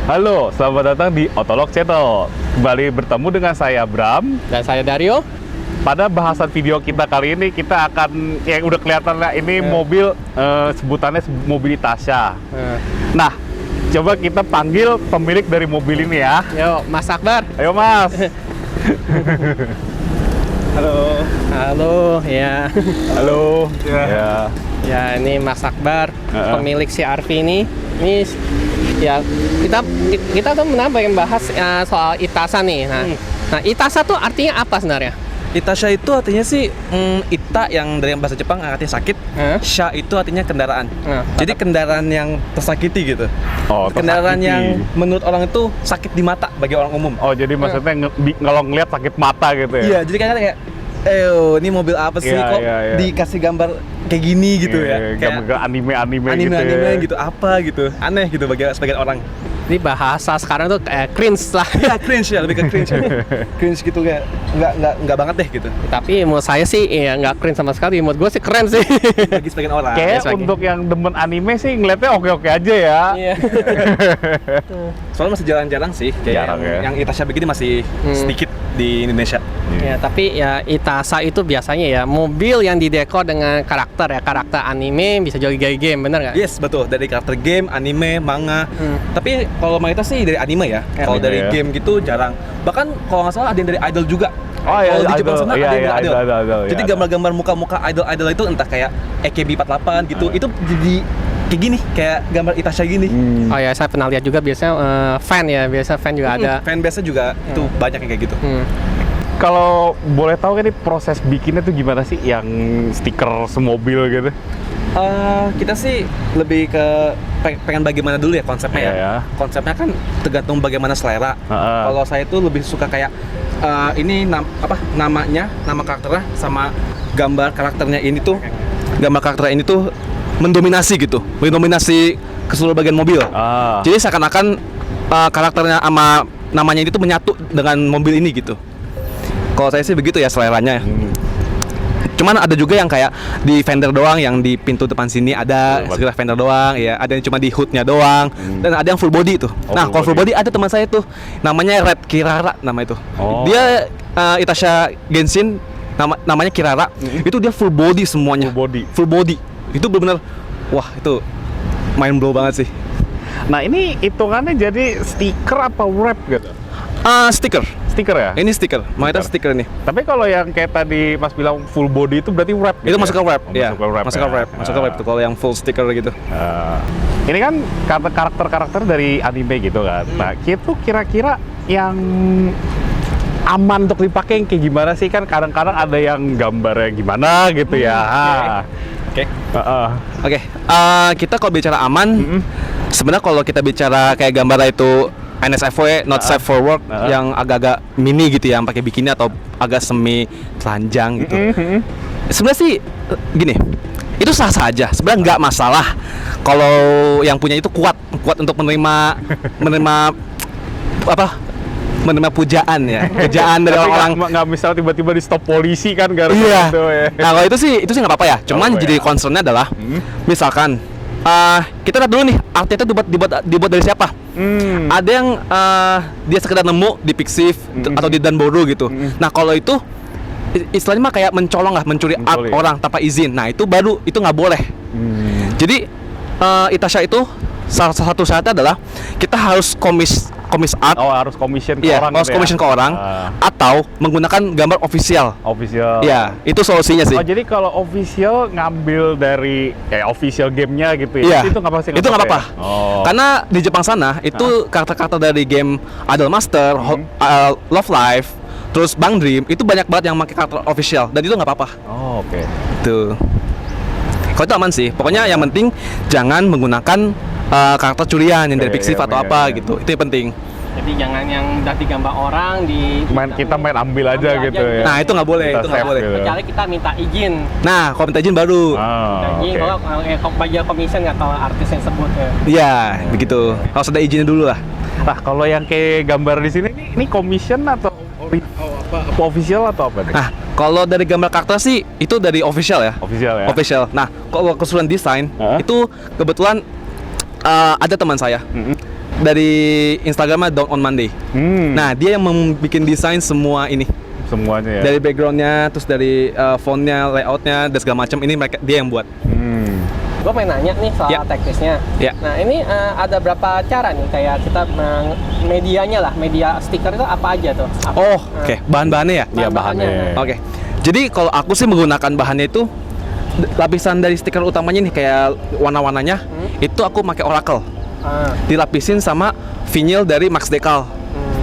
Halo, selamat datang di Otolog Channel. Kembali bertemu dengan saya Bram Dan saya Dario. Pada bahasan video kita kali ini kita akan, yang udah kelihatan lah, ini mobil sebutannya mobil Itasha. Nah, coba kita panggil pemilik dari mobil ini ya. Yuk, Mas Akbar. Ayo Mas. Halo. Halo, ya. Halo. Ya. Ya, ini Mas Akbar, pemilik CR-V ini. Ini ya kita tuh menambah bahas soal Itasha nih. Nah, Itasha tuh artinya apa sebenarnya? Itasha itu artinya sih ita yang dari bahasa Jepang artinya sakit, sha itu artinya kendaraan. Jadi kendaraan yang tersakiti gitu. Oh, kendaraan tersakiti. yang menurut orang itu sakit di mata bagi orang umum. Oh, jadi maksudnya kalau ngeliat sakit mata gitu ya? Iya, jadi kayak ini mobil apa sih kok dikasih gambar kayak gini gitu ya? Kayak anime gitu ya. gitu apa gitu. Aneh gitu bagi sebagian orang. Ini bahasa sekarang tuh cringe lah. Ya, cringe ya, lebih ke cringe. Cringe gitu kayak nggak banget deh gitu. Tapi menurut saya sih ya nggak cringe sama sekali. Menurut gue sih keren sih. Bagi sebagian orang. Kayak untuk yang demen anime sih ngeliatnya oke-oke aja ya. Iya. Soalnya masih jarang-jarang sih. Kayak Jarang ya. yang Itasha begini masih sedikit di Indonesia. Ya, tapi ya Itasha itu biasanya ya mobil yang didekor dengan karakter anime, bisa juga game, bener nggak? Yes, betul. Dari karakter game, anime, manga. Tapi kalau mayoritas sih dari anime ya. Kalau dari game gitu jarang. Bahkan kalau nggak salah ada yang dari idol juga. Oh iya, kalau di Jepang sana ada yang dari idol. idol. Jadi gambar-gambar muka-muka idol-idol itu entah kayak AKB48 gitu. Itu jadi kayak gini, kayak gambar Itasha gini. Oh ya, saya pernah lihat juga biasanya fan juga ada. Fanbase-nya juga itu banyak yang kayak gitu. Kalau boleh tahu kan ini proses bikinnya tuh gimana sih, yang stiker semobil gitu? Kita sih lebih ke pengen bagaimana dulu ya konsepnya Iya. Konsepnya kan tergantung bagaimana selera. Kalau saya tuh lebih suka kayak ini nama karakternya sama gambar karakternya ini tuh mendominasi gitu, mendominasi ke seluruh bagian mobil. Jadi seakan-akan karakternya sama namanya itu menyatu dengan mobil ini gitu. Kalau saya sih begitu ya seleranya. Cuman ada juga yang kayak di fender doang, yang di pintu depan sini ada sekedar fender doang, ya. Ada yang cuma di hoodnya doang, dan ada yang full body tuh. Nah, kalau full body ada teman saya tuh, namanya Red Kirara nama itu. Dia Itasha Genshin, namanya Kirara. Itu dia full body semuanya. Full body. Itu benar-benar, wah itu mind blow banget sih. Nah, ini hitungannya jadi stiker apa wrap gitu? Stiker ya? Ini stiker, mayoritas stiker ini. Tapi kalau yang kayak tadi Mas bilang full body itu berarti wrap gitu? Itu masuk ke wrap, ya? Masuk ke wrap tuh kalau yang full stiker gitu. Ini kan karakter-karakter dari anime gitu kan. Nah, itu kira-kira yang aman untuk dipakai yang kayak gimana sih? Kan kadang-kadang ada yang gambarnya gimana gitu ya. Oke, kita kalau bicara aman, sebenarnya kalau kita bicara kayak gambar itu NSFW, not safe for work, yang agak-agak mini gitu ya, yang pakai bikini atau agak semi telanjang gitu. Sebenarnya sih gini, itu sah-sah aja. Sebenarnya nggak masalah kalau yang punya itu kuat untuk menerima pujaan ya, pujaan dari orang-orang. Nggak misal tiba-tiba di stop polisi kan gara-gara gitu ya. Nah, kalau itu sih nggak apa-apa ya. Cuman jadi concernnya adalah misalkan kita lihat dulu nih artnya itu dibuat dari siapa. Ada yang dia sekedar nemu di Pixiv atau di Danboro gitu. Nah, kalau itu istilahnya mah kayak mencuri art orang tanpa izin. Nah, itu nggak boleh. Jadi Itasha itu salah satu syaratnya adalah kita harus komis art. Harus commission ke orang. Harus commission ke orang atau menggunakan gambar official. Iya, itu solusinya sih. Jadi kalau official ngambil dari official gamenya gitu ya. Itu nggak apa-apa. Karena di Jepang sana itu karakter-karakter dari game Idol Master, Love Live, terus Bang Dream itu banyak banget yang pakai karakter official dan itu nggak apa-apa. Tuh. Kalau itu aman sih. Pokoknya yang penting jangan menggunakan karakter curian yang dari Pixiv atau apa gitu. Itu yang penting. Jadi jangan yang udah digambar orang kita main ambil aja gitu ya. Nah, itu nggak boleh, Gitu. Kecuali kita minta izin. Nah, kalau minta izin baru. Izin kalau bayar commission atau artis yang sebut ya. Iya, begitu. Harus ada izinnya dulu lah. Nah, kalau yang kayak gambar di sini ini commission atau official atau apa nih? Nah, kalau dari gambar karakter sih itu dari official ya. Official ya. Official. Nah, kalau keseluruhan desain itu kebetulan ada teman saya dari Instagramnya Down on Monday. Nah, dia yang membuat desain semua ini. Semuanya ya. Dari backgroundnya, terus dari fontnya, layoutnya, dan segala macam ini dia yang buat. Gue pengen nanya nih soal Ya. teknisnya. Ya. Nah ini ada berapa cara nih kayak kita medianya lah, media stiker itu apa aja tuh? Oh, oke. Bahan-bahannya ya? Iya, bahannya. Oke. Jadi kalau aku sih menggunakan bahannya itu lapisan dari stiker utamanya nih kayak warna-warnanya itu aku pakai Oracle. Dilapisin sama vinyl dari Max Decal.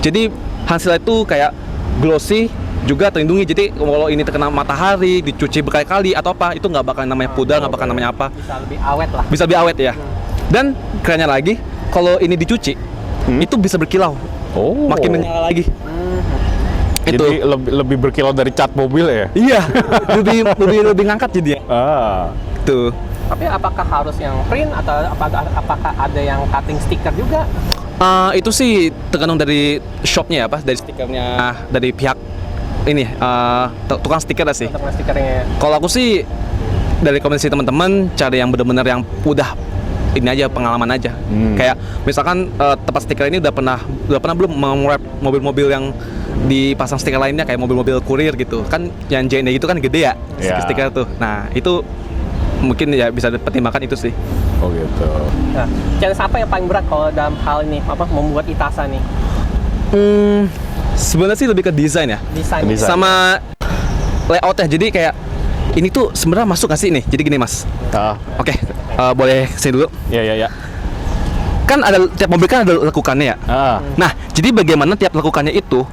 Jadi hasilnya itu kayak glossy juga terlindungi. Jadi kalau ini terkena matahari, dicuci berkali-kali atau apa, itu nggak bakal namanya pudar, nggak bakal namanya apa. Bisa lebih awet lah. Bisa lebih awet ya. Dan kerennya lagi, kalau ini dicuci, itu bisa berkilau. Oh. Makin menyala lagi. Itu. Jadi lebih berkilau dari cat mobil ya? Iya, lebih ngangkat jadinya. Tuh. Tapi apakah harus yang print atau apakah ada yang cutting stiker juga? Itu sih tergantung dari shopnya ya, apa dari stikernya dari pihak ini tukang stiker sih. Untuk stikernya. Kalau aku sih dari komentar teman-teman cari yang benar-benar yang udah ini aja pengalaman aja. Kayak misalkan tempat stiker ini udah pernah belum mewrap mobil-mobil yang dipasang stiker lainnya kayak mobil-mobil kurir gitu. Kan yang JNE itu kan gede ya stiker tuh. Nah, itu mungkin ya bisa dipertimbangkan itu sih. Oh gitu. Nah, challenge apa yang paling berat kalau dalam hal ini membuat Itasa nih? Sebenarnya sih lebih ke desain ya. Desain. Sama layoutnya. Jadi kayak ini tuh sebenarnya masuk nggak sih nih? Jadi gini mas. Oke, boleh saya dulu. Ya. Kan ada tiap mobil kan ada lekukannya ya. Nah, jadi bagaimana tiap lekukannya itu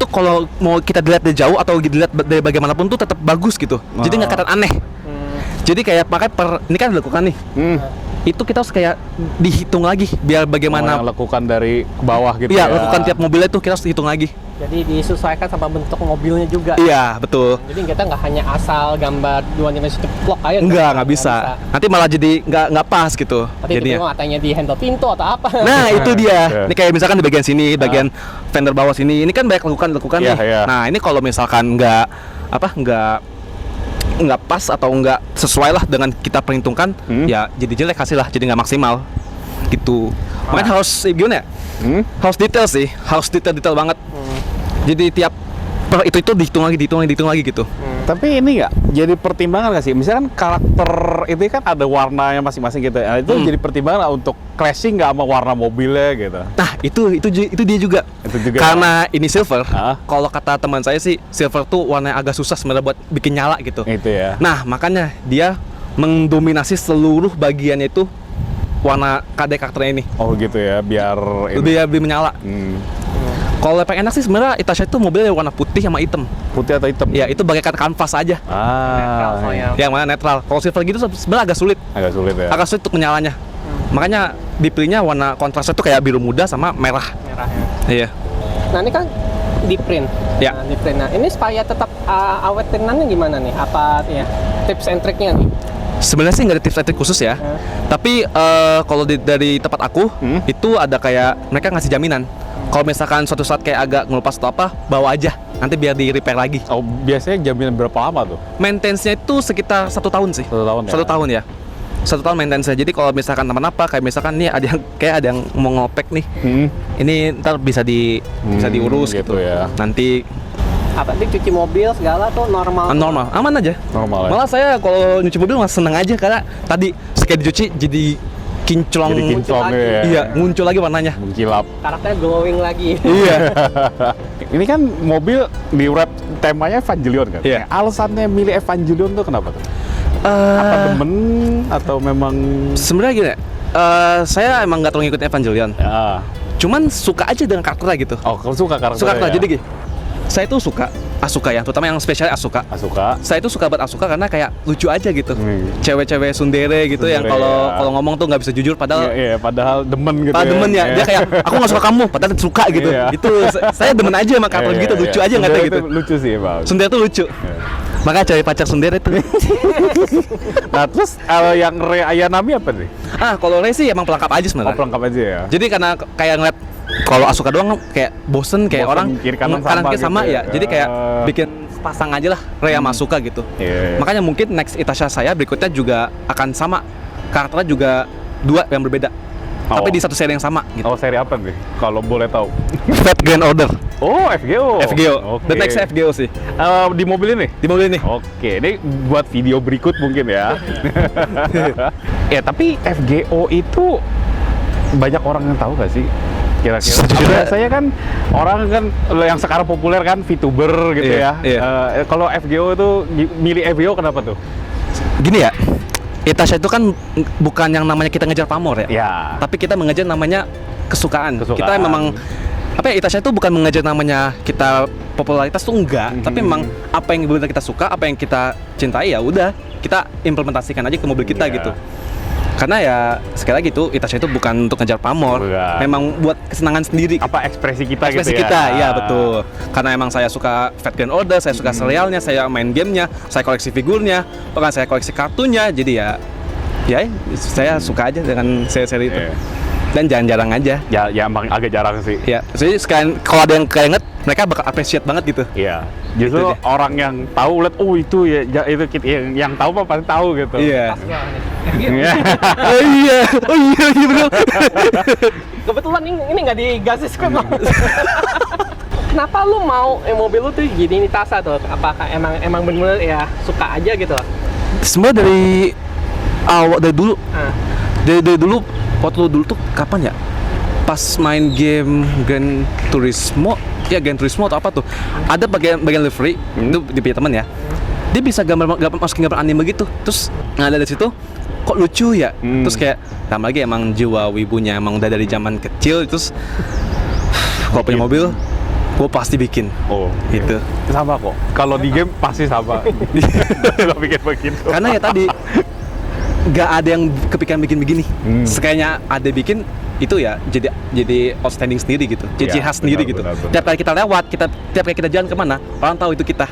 kalau mau kita dilihat dari jauh atau dilihat dari bagaimanapun tuh tetap bagus gitu. Jadi nggak kelihatan aneh. Jadi kayak pakai ini kan lekukan nih. Itu kita harus kayak dihitung lagi biar bagaimana lekukan dari ke bawah gitu ya. Iya, lekukan tiap mobilnya tuh kita harus hitung lagi. Jadi disesuaikan sama bentuk mobilnya juga. Iya, betul. Jadi kita nggak hanya asal gambar dua dimensi ceplok aja. Nggak bisa. Nanti malah jadi nggak pas gitu. Tapi jadinya katanya di handle pintu atau apa. Nah, itu dia. Ini kayak misalkan di bagian sini, bagian fender bawah sini. Ini kan banyak lekukan nih. Nah, ini kalau misalkan nggak pas atau nggak sesuai lah dengan kita perhitungkan, ya jadi jelek hasil lah, jadi nggak maksimal gitu. Makanya harus gimana ya? Harus detail sih, harus detail banget. Jadi tiap itu dihitung lagi gitu. Tapi ini nggak jadi pertimbangan nggak sih? Misalkan karakter itu kan ada warnanya masing-masing gitu. Nah, itu jadi pertimbangan nggak untuk clashing nggak sama warna mobilnya gitu? Nah itu dia juga. Karena ini silver. Kalau kata teman saya sih silver tuh warnanya agak susah sebenarnya buat bikin nyala gitu. Itu ya. Nah makanya dia mendominasi seluruh bagiannya itu warna karakternya ini. Oh gitu ya, biar lebih menyala. Kalau paling enak sih sebenarnya Itasa itu mobilnya warna putih sama hitam. Putih atau hitam? Ya itu bagaikan kanvas aja. Netral soalnya. Yang mana netral. Kalau silver gitu sebenarnya agak sulit. Agak sulit ya. Agak sulit untuk menyalanya. Makanya dipilihnya warna kontrasnya tuh kayak biru muda sama merah. Iya. Nah ini kan di print. Ya. Nah, di print. Nah ini supaya tetap awet printannya gimana nih? Apa ya tips and triknya nih? Sebenarnya sih nggak ada tips and trik khusus ya. Tapi kalau dari tempat aku itu ada kayak mereka ngasih jaminan. Kalau misalkan suatu saat kayak agak ngelupas atau apa, bawa aja. Nanti biar di repair lagi. Oh, biasanya jaminan berapa lama tuh? Maintenance-nya itu sekitar 1 tahun sih. 1 tahun ya? 1 tahun ya. 1 tahun maintenance-nya. Jadi kalau misalkan apa kayak misalkan nih ada yang mau ngopek nih. Ini ntar bisa diurus gitu ya. Nanti apa sih cuci mobil segala tuh normal? Normal, aman aja. Normal ya. Malah saya kalau nyuci mobil malah seneng aja karena tadi sekali dicuci jadi kinclong. Jadi kinclong ya. Iya, muncul lagi warnanya. Mengkilap. Karakternya glowing lagi. Iya. Ini kan mobil di wrap temanya Evangelion kan? Iya. Alasannya milih Evangelion tuh kenapa tuh? Apa demen atau memang? Sebenarnya gini, saya emang nggak terlalu ngikutin Evangelion. Ya. Cuman suka aja dengan karakternya gitu. Oh, kalau suka karakternya. Suka karakter. Ya? Jadi gini, saya tuh suka Asuka ya, terutama yang spesial Asuka. Saya tuh suka banget Asuka karena kayak lucu aja gitu. Cewek-cewek tsundere gitu yang kalau ngomong tuh nggak bisa jujur padahal padahal demen gitu. Padahal demen ya. Dia kayak aku nggak suka kamu padahal suka gitu. Itu saya demen aja sama karakter gitu, lucu aja nggak gitu. Lucu sih, Bang. Tsundere tuh lucu. Makanya cari pacar tsundere tuh. Nah, terus yang Rei Ayanami apa nih? Kalau Rei sih emang pelengkap aja sebenarnya. Oh, pelengkap aja ya. Jadi karena kayak ngeliat kalau Asuka doang kayak bosen kayak Bosen, orang kiri kanan sama sama gitu ya. Jadi kayak Ah. bikin pasang aja lah Rei sama Asuka gitu. Iya. Makanya mungkin next Itasha saya berikutnya juga akan sama. Karakternya juga dua yang berbeda. Oh. Tapi di satu seri yang sama gitu. Oh, seri apa nih? Kalau boleh tahu. Fate Grand Order. Oh, FGO. FGO. Oke. The next FGO sih. Di mobil ini? Di mobil ini. Oke, ini buat video berikut mungkin ya. Ya, tapi FGO itu banyak orang yang tahu gak sih? Kira-kira. Sejujurnya- Saya kan orang kan yang sekarang populer kan VTuber gitu Iya, ya. iya. Kalau FGO itu milih FGO kenapa tuh? Gini ya. Itasha itu kan bukan yang namanya kita ngejar pamor ya. Ya. Tapi kita mengejar namanya kesukaan. Kesukaan. Kita memang apa ya, Itasha itu bukan mengejar namanya kita popularitas tuh enggak, tapi memang apa yang benar kita suka, apa yang kita cintai ya udah kita implementasikan aja ke mobil kita Iya. gitu. Karena ya sekali lagi tuh Itasha itu bukan untuk ngejar pamor, Bukan. memang buat kesenangan sendiri. Apa ekspresi kita Ekspresi gitu ya? kita, ya betul. Karena emang saya suka Fate Grand Order, saya suka serialnya, saya main gamenya, saya koleksi figurnya, bahkan saya koleksi kartunya. Jadi ya saya suka aja dengan seri-seri itu. Iya. Dan jarang-jarang aja. Ya emang agak jarang sih. Ya, jadi sekalian kalau ada yang keinget, mereka bakal appreciate banget gitu. Iya. Justru Gitu deh. orang yang tahu lihat, oh itu ya itu yang tahu mah pasti tahu gitu. Iya. Pas gua nih. Iya. Oh iya betul. Kebetulan ini nggak digasis kan. Kenapa lu mau mobil lu tuh gini Tasa tuh? Apakah emang bener-bener ya suka aja gitu? Sebenarnya dari awal dari dulu, Ah. dari dulu waktu dulu tuh kapan ya? Pas main game Gran Turismo, ya Gran Turismo atau apa tuh? Ada bagian livery itu di punya teman ya. Dia bisa masukin gambar anime gitu. Terus ada dari situ kok lucu ya. Terus kayak tambah lagi emang jiwa wibunya emang udah dari zaman kecil. Terus kalau punya mobil, gue pasti bikin Oh, gitu. sama kok. Kalau di game pasti sama. Lo bikin begitu. Karena ya tadi nggak ada yang kepikiran bikin begini. Sekayaknya ada bikin itu ya jadi outstanding sendiri gitu, jadi Iya, ciri khas sendiri benar, gitu. benar. Tiap kali kita lewat, tiap kali kita jalan kemana, orang tahu itu kita.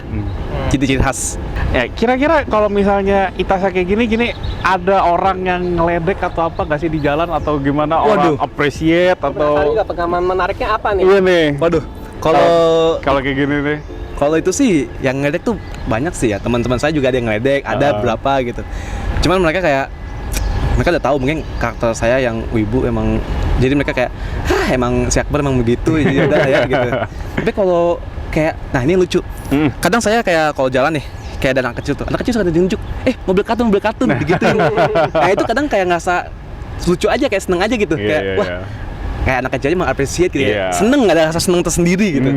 Jadi ciri khas. Ya, kira-kira kalau misalnya Itasha kayak gini ada orang yang ngeledek atau apa nggak sih di jalan atau gimana orang Waduh. appreciate Penasaran atau juga pengalaman menariknya apa nih? iya nih. Waduh, kalau Kalau kayak gini nih. kalau itu sih yang ngeledek tuh banyak sih ya. Teman-teman saya juga ada yang ngeledek, ada berapa gitu. Cuman mereka udah tahu mungkin karakter saya yang wibu emang, jadi mereka kayak emang si Akbar emang begitu, jadi udah ya gitu. Tapi kalau kayak nah ini lucu. Kadang saya kayak kalau jalan nih kayak ada anak kecil suka ditunjuk, mobil kartun digituin. Nah itu kadang kayak ngerasa lucu aja, kayak seneng aja gitu. Iya, Kayak iya, wah iya. kayak anak kecil aja mengapresiasi gitu Iya. ya. Seneng, ada rasa seneng tersendiri gitu.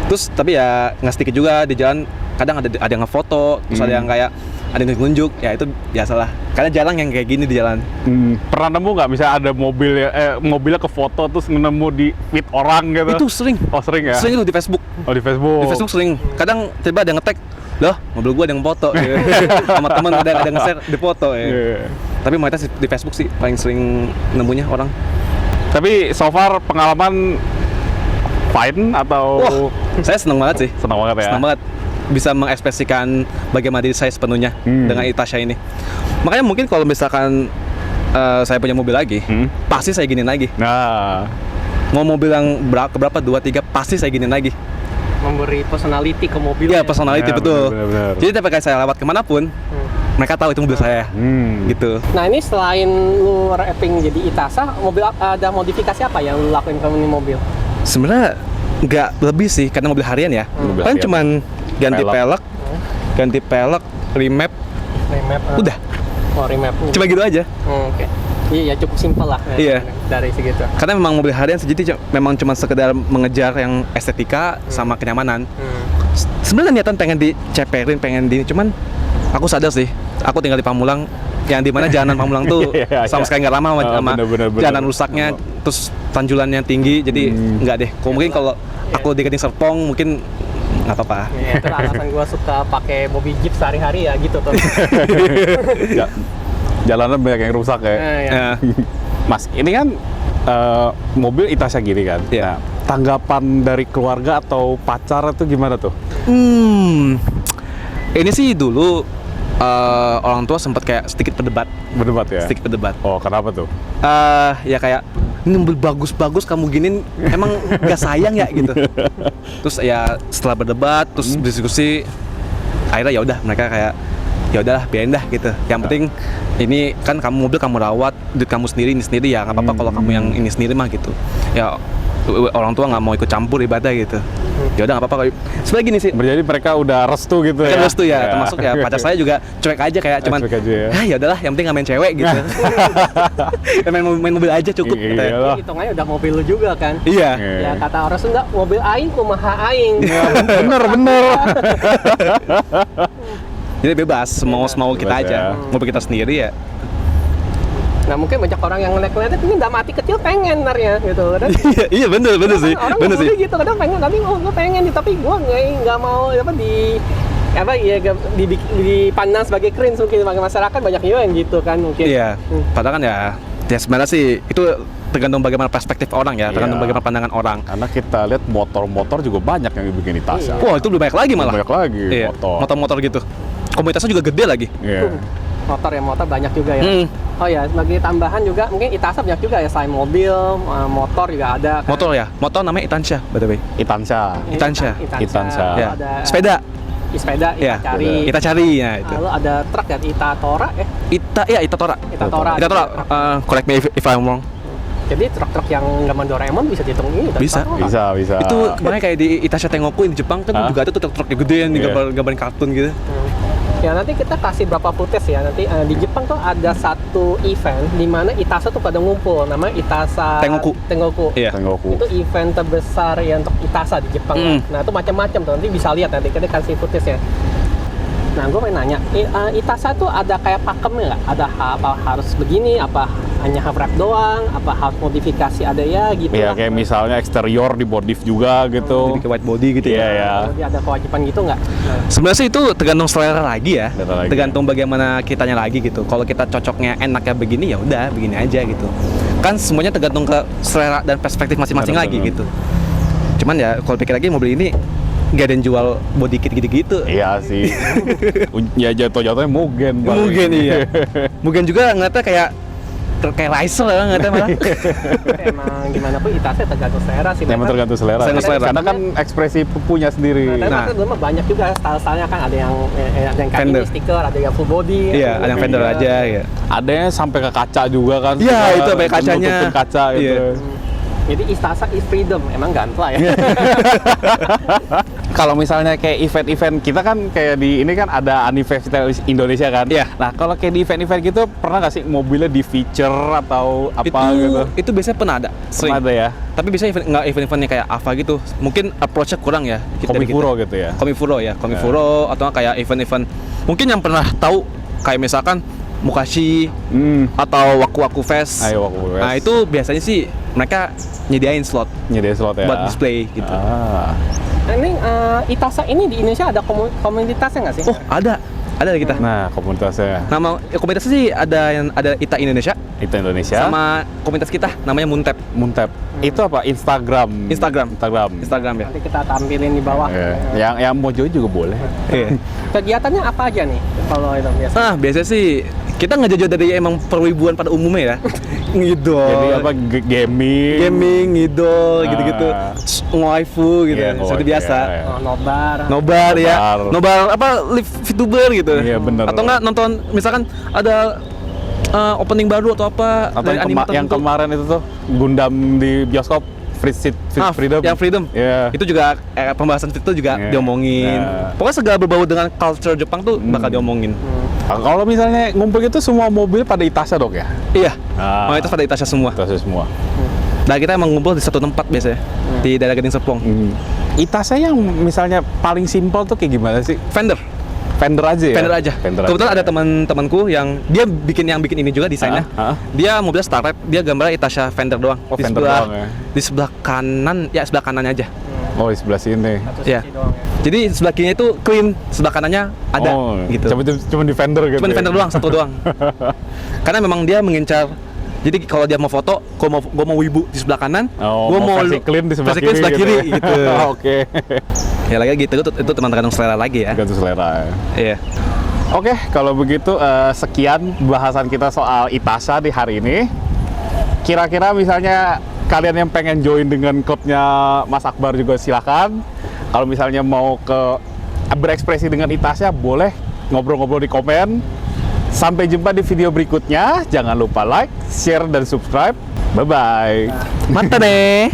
Terus tapi ya nggak sedikit juga di jalan kadang ada yang ngefoto, terus ada yang kayak ada yang nunjuk, ya itu biasalah. Karena jarang yang kayak gini di jalan. Pernah nemu nggak misalnya ada mobilnya ke foto terus nemu di feed orang gitu? Itu sering. Oh sering ya? Sering itu di Facebook. Oh di Facebook. Di Facebook sering. Kadang tiba ada nge-tag, loh mobil gua ada yang foto gitu. Sama teman ada nge-share di foto ya. Iya. Tapi mayoritas di Facebook sih paling sering nemunya orang. Tapi so far pengalaman fine atau Wah, saya seneng banget sih. senang banget ya? Senang banget bisa mengekspresikan bagaimana diri saya sepenuhnya dengan Itasha ini. Makanya mungkin kalau misalkan saya punya mobil lagi, pasti saya giniin lagi. Nah, Mau mobil yang berapa, 2, 3, pasti saya giniin lagi. Memberi personality ke mobil. Iya, personality Ya, betul. benar. Jadi tiap kali saya lewat kemanapun, mereka tahu itu mobil saya. Gitu. Nah ini selain lu wrapping jadi Itasha, mobil ada modifikasi apa yang lu lakuin ke ini mobil? Sebenarnya nggak lebih sih, karena mobil harian ya. Mobil Kan harian. cuman ganti Pelek. pelek, remap, Remap. udah. Oh remap. Cuma gitu aja. Oke. Iya ya cukup simpel lah. Iya. Dari segitu. Karena memang mobil harian jadi memang cuma sekedar mengejar yang estetika sama kenyamanan. Sebenarnya niatan pengen diceperin, pengen cuman aku sadar sih, aku tinggal di Pamulang, yang dimana jalanan Pamulang tuh Iya, sama iya. sekali nggak ramah sama Bener. jalanan rusaknya, terus tanjulannya tinggi, jadi nggak deh. Kalau mungkin kalau aku di Gading Serpong mungkin nggak apa-apa. Ya, itu alasan gua suka pakai mobil Jeep sehari-hari ya gitu tuh. Jalanan banyak yang rusak ya. Ya. Mas, ini kan mobil Itasha gini kan. Iya. Nah, tanggapan dari keluarga atau pacar itu gimana tuh? Ini sih dulu orang tua sempat kayak sedikit berdebat, Berdebat ya? sedikit berdebat. Oh, kenapa tuh? Ya kayak ini mobil bagus-bagus kamu giniin, emang gak sayang ya gitu. Terus ya setelah berdebat, terus diskusi, akhirnya ya udah mereka kayak ya udahlah biarin dah gitu. Yang penting ini kan kamu mobil kamu rawat, duit kamu sendiri ini sendiri ya nggak apa-apa kalau kamu yang ini sendiri mah gitu. Ya orang tua nggak mau ikut campur ibadah gitu. Ya udah nggak apa-apa. Sebenarnya gini sih. Berarti mereka udah restu gitu Mereka ya. restu ya, termasuk ya pacar saya juga cuek aja kayak cuman Cuek aja ya. ya udahlah yang penting nggak main cewek gitu. Ya, main mobil aja cukup Iya katanya. lah. Hitungannya udah mobil lu juga kan. Iya. Ya kata orang Sunda, mobil aing kumaha aing. Bener. Jadi bebas, mau kita Bebas aja, ya. mobil kita sendiri ya. Nah mungkin banyak orang yang ngeliat ini nggak mati kecil pengen narnya gitu kan. Iya bener sih, Orang bener sih. ngomongnya gitu kadang pengen tapi gue pengen nih tapi gue nggak mau apa dipandang sebagai cringe mungkin sebagai masyarakat banyak juga yang gitu kan mungkin. Iya. Padahal kan ya sebenarnya sih itu tergantung bagaimana perspektif orang ya, tergantung Iya. bagaimana pandangan orang. Karena kita lihat motor-motor juga banyak yang dibikin di Itasa. Wah itu lebih banyak lagi malah. Banyak lagi Iya, motor. motor-motor gitu. Komunitasnya juga gede lagi. Iya. Motor banyak juga ya. Oh ya, sebagai tambahan juga mungkin Itasa banyak juga ya selain mobil, motor juga ada. Kan? Motor ya, motor namanya Itansha by the way. Itansa. Itansha. Itansha. Ya. Ada Sepeda. sepeda Ya. Ita Kita cari ya itu. Lalu ada truk ya, Ita Tora ya. Ita Tora. Ita Tora. Correct me if I'm wrong. Jadi truk-truk yang zaman Doraemon bisa dihitung ini. Bisa. Bisa. Itu makanya kayak di Itachi Tengoku di Jepang kan juga ada tuh truk-truk yang gede yang Iya. gambarin kartun gitu. Ya nanti kita kasih berapa footage ya. Nanti di Jepang tuh ada satu event di mana Itasa tuh pada ngumpul. Namanya Itasa Tengoku. Iya. Tengoku. Itu event terbesar ya untuk Itasa di Jepang. Nah itu macam-macam tuh. Nanti bisa lihat nanti kita kasih footage ya. Nah, gue pengen nanya, Itasa tuh ada kayak pakemnya nggak? Ada apa harus begini? Apa hanya half wrap doang? Apa harus modifikasi ada ya gitu? Iya, kayak misalnya eksterior di modif juga gitu. Jadi kayak white body gitu Iya, ya. ya. Jadi ada kewajiban gitu nggak? Nah, Sebenarnya sih itu tergantung selera lagi ya. Selera lagi. Tergantung bagaimana kitanya lagi gitu. Kalau kita cocoknya enaknya begini ya udah begini aja gitu. Kan semuanya tergantung ke selera dan perspektif masing-masing lagi Benar. gitu. Cuman ya kalau pikir lagi mobil ini nggak ada yang jual body kit gitu-gitu. Iya sih. Ya jatuh-jatuhnya Mugen. paling. Mungkin iya. Mungkin juga ngeliatnya kayak racer ya ngeliatnya malah. emang gimana pun Itasa tergantung selera sih. Memang tergantung selera. Tergantung selera. Karena kan ekspresi punya sendiri. Nah, tapi banyak juga style-stylenya kan ada yang kayak Fender. ini stiker, ada yang full body. Iya, ada yang fender Iya. aja ya. Ada yang sampai ke kaca juga kan. Iya, suka itu sampai kacanya. nutupin kaca gitu. Iya. Jadi Itasa is freedom, emang gantla ya. Kalau misalnya kayak event-event kita kan kayak di ini kan ada Anniversary Indonesia kan. Iya. Nah, kalau kayak di event-event gitu pernah nggak sih mobilnya di feature atau apa gitu? Itu biasanya pernah ada. Sering. Pernah ada ya. Tapi biasanya nggak event-eventnya kayak Ava gitu. Mungkin approach-nya kurang ya. Komifuro gitu ya. Komifuro ya, Komifuro atau kayak event-event. Mungkin yang pernah tahu kayak misalkan Mukashi atau Waku Waku Fest. Ayo Waku Fest. Nah itu biasanya sih mereka nyediain slot Nyediain slot ya. buat display gitu. Ah. Nah, ini Itasa ini di Indonesia ada komunitasnya nggak sih? Oh ada kita. Nah, komunitasnya Nama komunitasnya sih ada Ita Indonesia itu Indonesia sama komunitas kita namanya Muntep. Muntep. Itu apa? Instagram Instagram ya. Nanti kita tampilin di bawah. Yang mau join juga boleh. Iya. Kegiatannya apa aja nih kalau itu biasa? Nah biasanya sih kita nggak jauh dari emang perwibuan pada umumnya ya. Ngidol. Jadi apa gaming, ngidol, gitu-gitu. Ngewaifu gitu. Iya, Seperti ngewaifu, biasa. iya, iya. Nobar. Nobar ya. Nobar. Nobar apa live VTuber gitu. Iya, bener. Atau enggak nonton misalkan ada opening baru atau apa atau dari yang, anime yang tertentu. kemarin itu tuh Gundam di bioskop Freedom. Yang Freedom. Iya. Itu juga pembahasan itu juga Iya. diomongin. Nah. Pokoknya segala berbau dengan culture Jepang tuh bakal diomongin. Nah, kalau misalnya ngumpul gitu semua mobil pada Itasa dong ya? Iya. Ah. Itu pada Itasha semua. Itasa semua. Nah kita emang ngumpul di satu tempat biasanya di daerah Gading Serpong. Itasa yang misalnya paling simpel tuh kayak gimana sih? Fender aja ya? Fender aja. Fender Kebetulan aja. ada teman-temanku yang dia bikin ini juga desainnya. Dia mobilnya Starlet, dia gambarnya Itasha Fender doang. Oh, Di Fender sebelah- doang ya? Di sebelah kanan, ya sebelah kanannya aja. Oh, di sebelah sini. Satu Ya. sisi doang ya. Jadi sebelah kirinya itu clean, sebelah kanannya ada Oh, gitu. Cuma di Fender gitu. Cuma di ya? Fender doang, satu doang. Karena memang dia mengincar. Jadi kalau dia mau foto, gua mau wibu di sebelah kanan, Oh, gua mau versi clean di sebelah versi clean kiri sebelah gitu kiri ya? gitu. Oke. Ya lagi gitu itu teman-teman selera lagi ya. Gantung selera. Iya. Oke, kalau begitu sekian bahasan kita soal Itasa di hari ini. kira-kira misalnya kalian yang pengen join dengan klubnya Mas Akbar juga silakan. Kalau misalnya mau berekspresi dengan Itasya, boleh ngobrol-ngobrol di komen. Sampai jumpa di video berikutnya. Jangan lupa like, share, dan subscribe. Bye-bye. Mata deh.